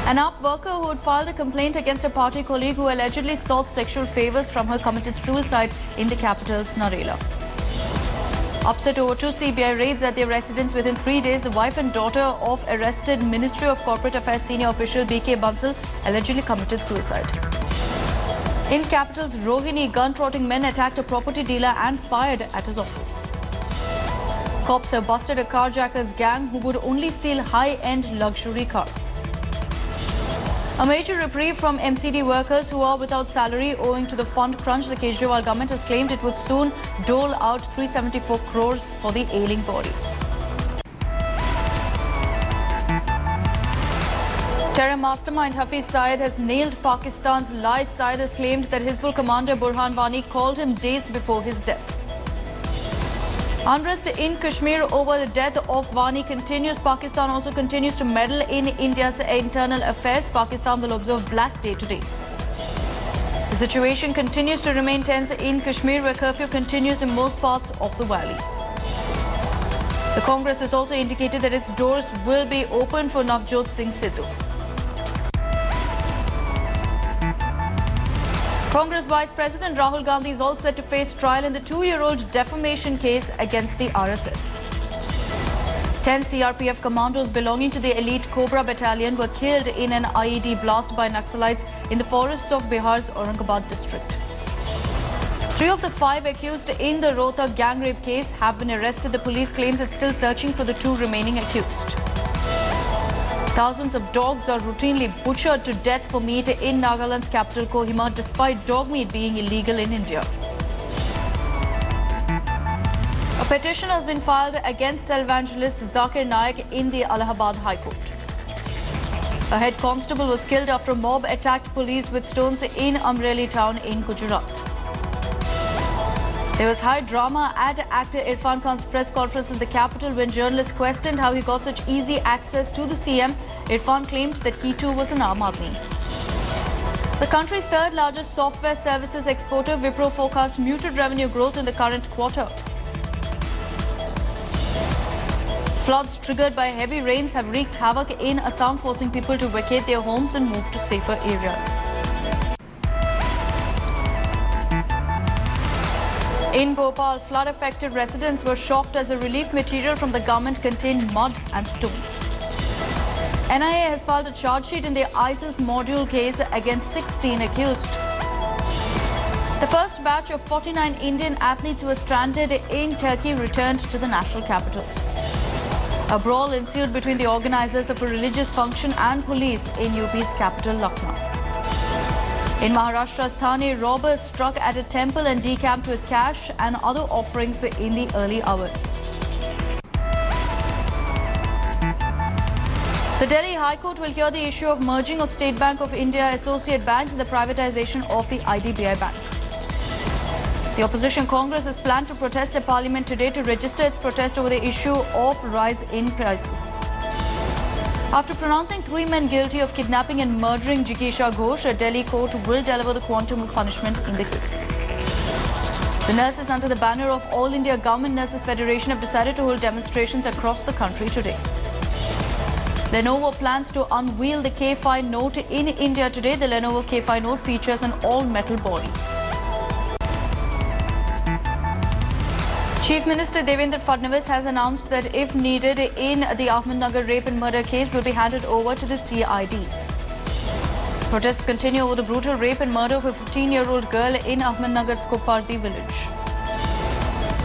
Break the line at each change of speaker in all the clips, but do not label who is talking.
An UP worker who had filed a complaint against a party colleague who allegedly sought sexual favors from her committed suicide in the capital's Narela. Upset over 2 CBI raids at their residence within 3 days, the wife and daughter of arrested Ministry of Corporate Affairs senior official BK Bansal allegedly committed suicide. In capital's Rohini, gun-trotting men attacked a property dealer and fired at his office. Cops have busted a carjacker's gang who would only steal high-end luxury cars. A major reprieve from MCD workers who are without salary owing to the fund crunch. The Kejriwal government has claimed it would soon dole out 374 crores for the ailing body. Terror mastermind Hafiz Saeed has nailed Pakistan's lies. Saeed has claimed that Hizbul commander Burhan Wani called him days before his death. Unrest in Kashmir over the death of Wani continues. Pakistan also continues to meddle in India's internal affairs. Pakistan will observe Black Day today. The situation continues to remain tense in Kashmir, where curfew continues in most parts of the valley. The Congress has also indicated that its doors will be open for Navjot Singh Sidhu. Congress Vice President Rahul Gandhi is all set to face trial in the 2-year-old defamation case against the RSS. 10 CRPF commandos belonging to the elite Cobra battalion were killed in an IED blast by Naxalites in the forests of Bihar's Aurangabad district. 3 of the 5 accused in the Rohith gang rape case have been arrested. The police claims it's still searching for the 2 remaining accused. Thousands of dogs are routinely butchered to death for meat in Nagaland's capital Kohima, despite dog meat being illegal in India. A petition has been filed against televangelist Zakir Naik in the Allahabad High Court. A head constable was killed after a mob attacked police with stones in Amreli town in Gujarat. There was high drama at actor Irfan Khan's press conference in the capital when journalists questioned how he got such easy access to the CM. Irfan claimed that he too was an Aam Aadmi. The country's 3rd largest software services exporter, Wipro, forecast muted revenue growth in the current quarter. Floods triggered by heavy rains have wreaked havoc in Assam, forcing people to vacate their homes and move to safer areas. In Bhopal, flood-affected residents were shocked as the relief material from the government contained mud and stones. NIA has filed a charge sheet in the ISIS module case against 16 accused. The first batch of 49 Indian athletes who were stranded in Turkey returned to the national capital. A brawl ensued between the organizers of a religious function and police in UP's capital, Lucknow. In Maharashtra's Thane, robbers struck at a temple and decamped with cash and other offerings in the early hours. The Delhi High Court will hear the issue of merging of State Bank of India associate banks and the privatization of the IDBI Bank. The opposition Congress has planned to protest at Parliament today to register its protest over the issue of rise in prices. After pronouncing 3 men guilty of kidnapping and murdering Jikisha Ghosh, a Delhi court will deliver the quantum of punishment in the case. The nurses under the banner of All India Government Nurses Federation have decided to hold demonstrations across the country today. Lenovo plans to unveil the K5 Note in India today. The Lenovo K5 Note features an all-metal body. Chief Minister Devendra Fadnavis has announced that if needed in the Ahmednagar rape and murder case will be handed over to the CID. Protests continue over the brutal rape and murder of a 15-year-old girl in Ahmednagar's Kopardi village.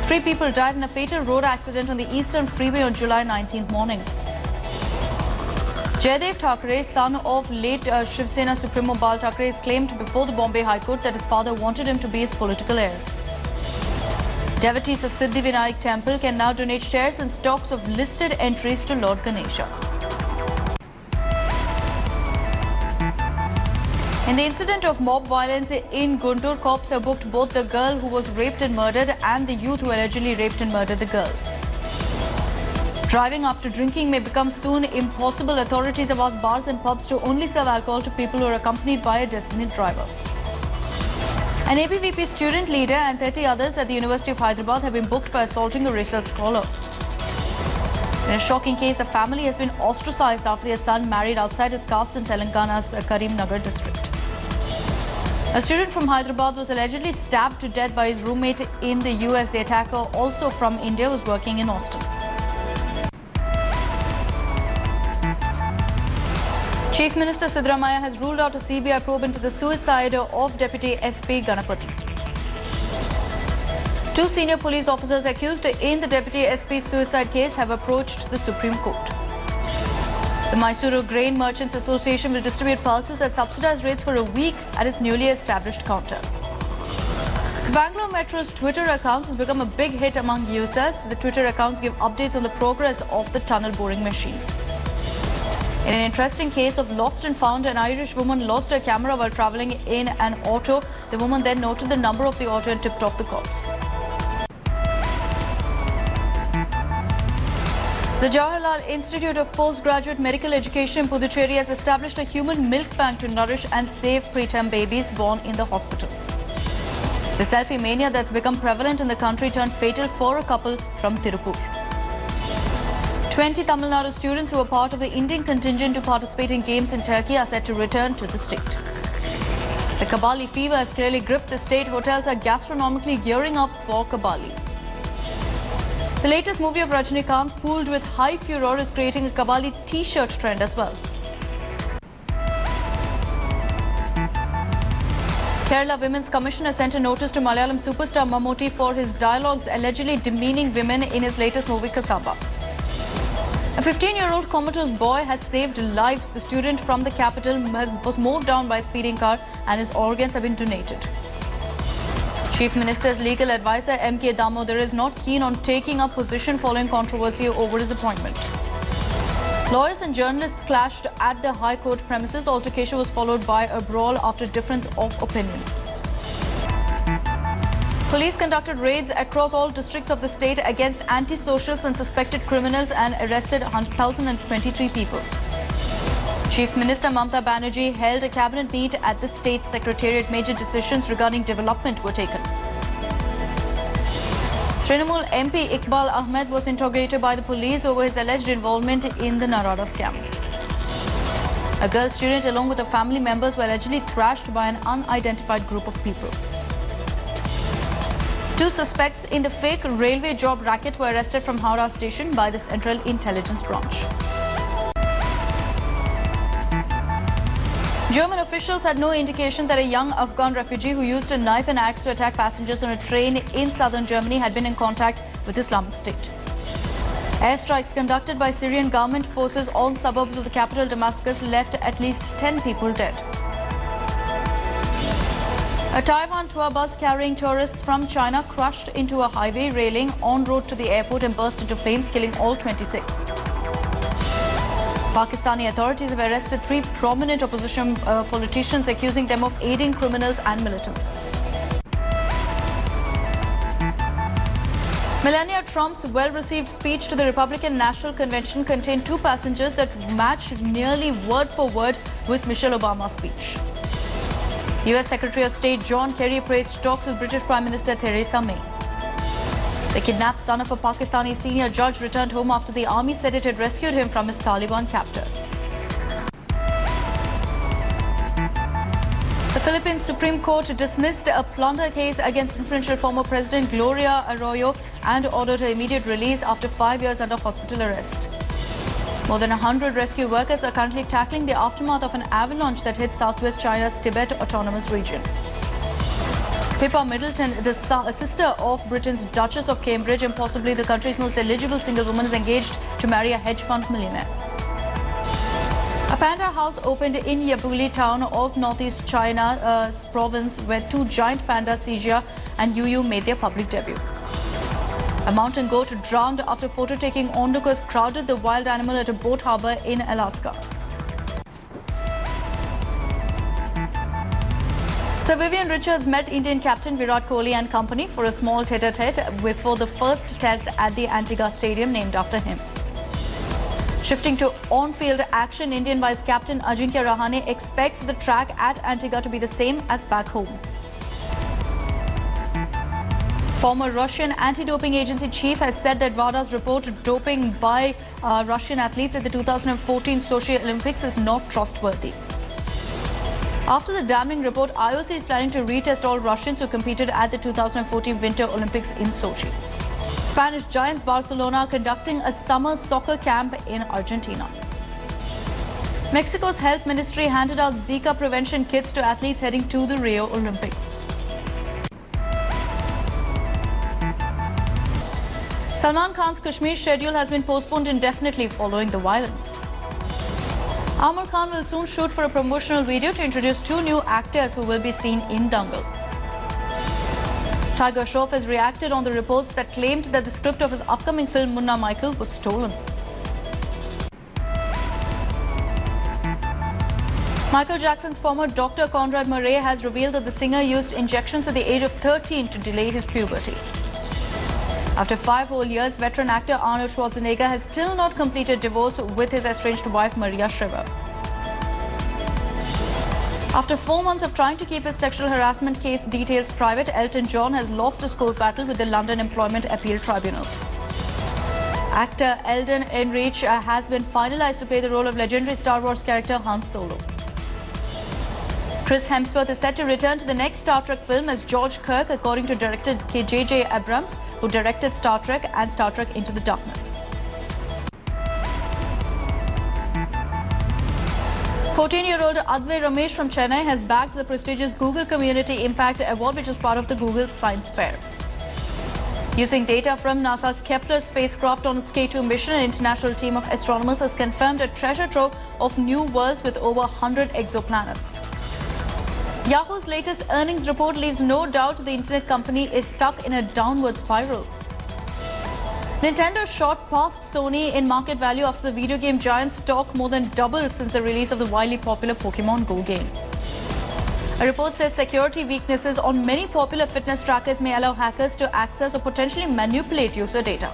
3 people died in a fatal road accident on the Eastern Freeway on July 19th morning. Jaidev Thackeray, son of late Shiv Sena Supremo Bal Thackeray, has claimed before the Bombay High Court that his father wanted him to be his political heir. Devotees of Siddhi Vinayak temple can now donate shares and stocks of listed entries to Lord Ganesha. In the incident of mob violence in Guntur, cops have booked both the girl who was raped and murdered and the youth who allegedly raped and murdered the girl. Driving after drinking may become soon impossible. Authorities have asked bars and pubs to only serve alcohol to people who are accompanied by a designated driver. An ABVP student leader and 30 others at the University of Hyderabad have been booked for assaulting a research scholar. In a shocking case, a family has been ostracized after their son married outside his caste in Telangana's Karimnagar district. A student from Hyderabad was allegedly stabbed to death by his roommate in the US. The attacker, also from India, was working in Austin. Chief Minister Sisodia has ruled out a CBI probe into the suicide of Deputy SP Ganapathy. Two senior police officers accused in the Deputy SP's suicide case have approached the Supreme Court. The Mysuru Grain Merchants Association will distribute pulses at subsidized rates for a week at its newly established counter. The Bangalore Metro's Twitter accounts has become a big hit among users. The Twitter accounts give updates on the progress of the tunnel boring machine. In an interesting case of lost and found, an Irish woman lost her camera while travelling in an auto. The woman then noted the number of the auto and tipped off the cops. The Jawaharlal Institute of Postgraduate Medical Education in Puducherry has established a human milk bank to nourish and save preterm babies born in the hospital. The selfie mania that's become prevalent in the country turned fatal for a couple from Tirupur. 20 Tamil Nadu students who were part of the Indian contingent to participate in games in Turkey are set to return to the state. The Kabali fever has clearly gripped the state. Hotels are gastronomically gearing up for Kabali. The latest movie of Rajinikanth, pooled with high furor, is creating a Kabali t-shirt trend as well. Kerala Women's Commission has sent a notice to Malayalam superstar Mammootty for his dialogues allegedly demeaning women in his latest movie Kasaba. A 15-year-old comatose boy has saved lives. The student from the capital was mowed down by a speeding car and his organs have been donated. Chief Minister's legal advisor M.K. Damodar is not keen on taking up position following controversy over his appointment. Lawyers and journalists clashed at the High Court premises. Altercation was followed by a brawl after difference of opinion. Police conducted raids across all districts of the state against anti-socials and suspected criminals and arrested 1,023 people. Chief Minister Mamata Banerjee held a cabinet meet at the state secretariat. Major decisions regarding development were taken. Trinamool MP Iqbal Ahmed was interrogated by the police over his alleged involvement in the Narada scam. A girl student along with her family members were allegedly thrashed by an unidentified group of people. Two suspects in the fake railway job racket were arrested from Howrah station by the Central Intelligence Branch. German officials had no indication that a young Afghan refugee who used a knife and axe to attack passengers on a train in southern Germany had been in contact with Islamic State. Airstrikes conducted by Syrian government forces on suburbs of the capital Damascus left at least 10 people dead. A Taiwan tour bus carrying tourists from China crashed into a highway railing en route to the airport and burst into flames, killing all 26. Pakistani authorities have arrested 3 prominent opposition politicians, accusing them of aiding criminals and militants. Melania Trump's well-received speech to the Republican National Convention contained 2 passages that match nearly word for word with Michelle Obama's speech. US Secretary of State John Kerry praised talks with British Prime Minister Theresa May. The kidnapped son of a Pakistani senior judge returned home after the army said it had rescued him from his Taliban captors. The Philippine Supreme Court dismissed a plunder case against influential former President Gloria Arroyo and ordered her immediate release after 5 years under hospital arrest. More than 100 rescue workers are currently tackling the aftermath of an avalanche that hit southwest China's Tibet Autonomous Region. Pippa Middleton, the sister of Britain's Duchess of Cambridge and possibly the country's most eligible single woman, is engaged to marry a hedge fund millionaire. A panda house opened in Yabuli town of northeast China's province, where 2 giant pandas, Sijia and Yuyu, made their public debut. A mountain goat drowned after photo-taking onlookers crowded the wild animal at a boat harbor in Alaska. Sir Vivian Richards met Indian captain Virat Kohli and company for a small tete-a-tete before the first test at the Antigua Stadium named after him. Shifting to on-field action, Indian vice captain Ajinkya Rahane expects the track at Antigua to be the same as back home. Former Russian anti-doping agency chief has said that WADA's report of doping by Russian athletes at the 2014 Sochi Olympics is not trustworthy. After the damning report, IOC is planning to retest all Russians who competed at the 2014 Winter Olympics in Sochi. Spanish giants Barcelona are conducting a summer soccer camp in Argentina. Mexico's health ministry handed out Zika prevention kits to athletes heading to the Rio Olympics. Salman Khan's Kashmir schedule has been postponed indefinitely following the violence. Amir Khan will soon shoot for a promotional video to introduce two new actors who will be seen in Dangal. Tiger Shroff has reacted on the reports that claimed that the script of his upcoming film Munna Michael was stolen. Michael Jackson's former doctor Conrad Murray has revealed that the singer used injections at the age of 13 to delay his puberty. After 5 whole years, veteran actor Arnold Schwarzenegger has still not completed divorce with his estranged wife Maria Shriver. After 4 months of trying to keep his sexual harassment case details private, Elton John has lost his court battle with the London Employment Appeal Tribunal. Actor Eldon Ehrenreich has been finalized to play the role of legendary Star Wars character Han Solo. Chris Hemsworth is set to return to the next Star Trek film as George Kirk, according to director J.J. Abrams, who directed Star Trek and Star Trek Into the Darkness. 14-year-old Advay Ramesh from Chennai has bagged the prestigious Google Community Impact Award, which is part of the Google Science Fair. Using data from NASA's KEPLER'S spacecraft on its K2 mission, an international team of astronomers has confirmed a treasure trove of new worlds with over 100 exoplanets. Yahoo's latest earnings report leaves no doubt the internet company is stuck in a downward spiral. Nintendo shot past Sony in market value after the video game giant's stock more than doubled since the release of the wildly popular Pokemon Go game. A report says security weaknesses on many popular fitness trackers may allow hackers to access or potentially manipulate user data.